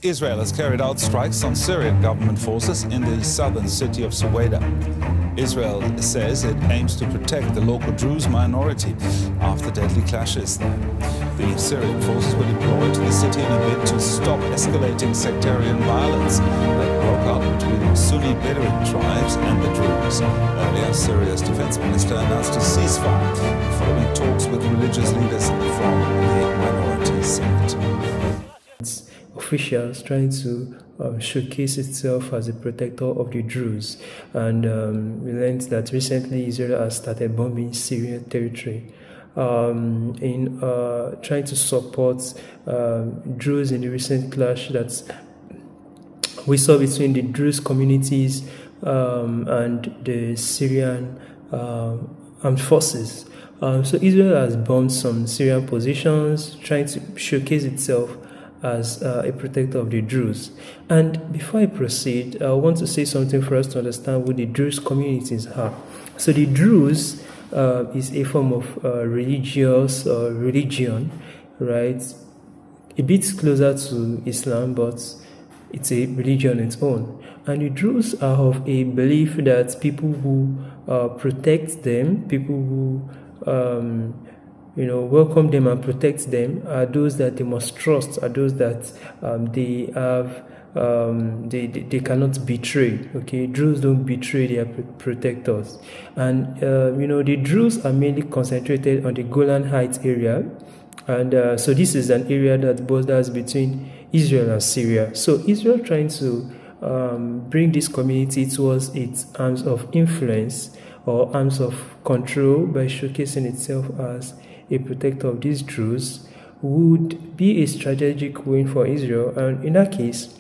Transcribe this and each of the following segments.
Israel has carried out strikes on Syrian government forces in the southern city of Suwaida. Israel says it aims to protect the local Druze minority after deadly clashes there. The Syrian forces were deployed to the city in a bid to stop escalating sectarian violence that broke out between Sunni Bedouin tribes and the Druze. Earlier, Syria's defense minister announced a ceasefire following talks with religious leaders from the minority sect. Officials trying to showcase itself as a protector of the Druze, and we learned that recently Israel has started bombing Syrian territory in trying to support Druze in the recent clash that we saw between the Druze communities and the Syrian armed forces. So Israel has bombed some Syrian positions, trying to showcase itself as a protector of the Druze. And before I proceed, I want to say something for us to understand what the Druze communities are. So the Druze is a form of religious religion, right? A bit closer to Islam, but it's a religion on its own. And the Druze are of a belief that people who protect them, people who welcome them and protect them are those that they must trust, are those that they have, they cannot betray. Okay, Druze don't betray their protectors, and the Druze are mainly concentrated on the Golan Heights area, and so this is an area that borders between Israel and Syria. So Israel trying to bring this community towards its arms of influence or arms of control by showcasing itself as a protector of these Druze would be a strategic win for Israel. And in that case,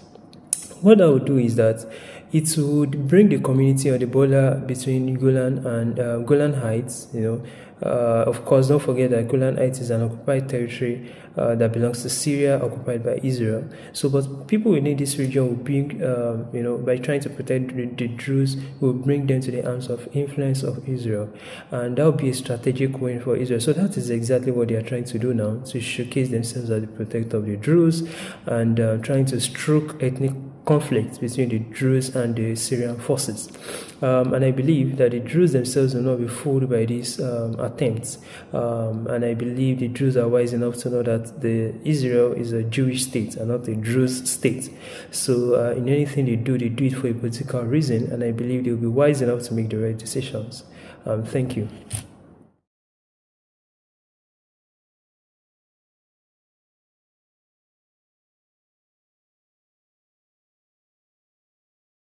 what I would do is that it would bring the community on the border between Golan and Golan Heights. Of course, don't forget that Golan Heights is an occupied territory that belongs to Syria, occupied by Israel. So, but people within this region will bring, by trying to protect the Druze, will bring them to the arms of influence of Israel, and that will be a strategic win for Israel. So that is exactly what they are trying to do now, to showcase themselves as the protector of the Druze, and trying to stroke ethnic conflict between the Druze and the Syrian forces. And I believe that the Druze themselves will not be fooled by these attempts. And I believe the Druze are wise enough to know that Israel is a Jewish state and not a Druze state. So in anything they do it for a political reason, and I believe they will be wise enough to make the right decisions. Thank you.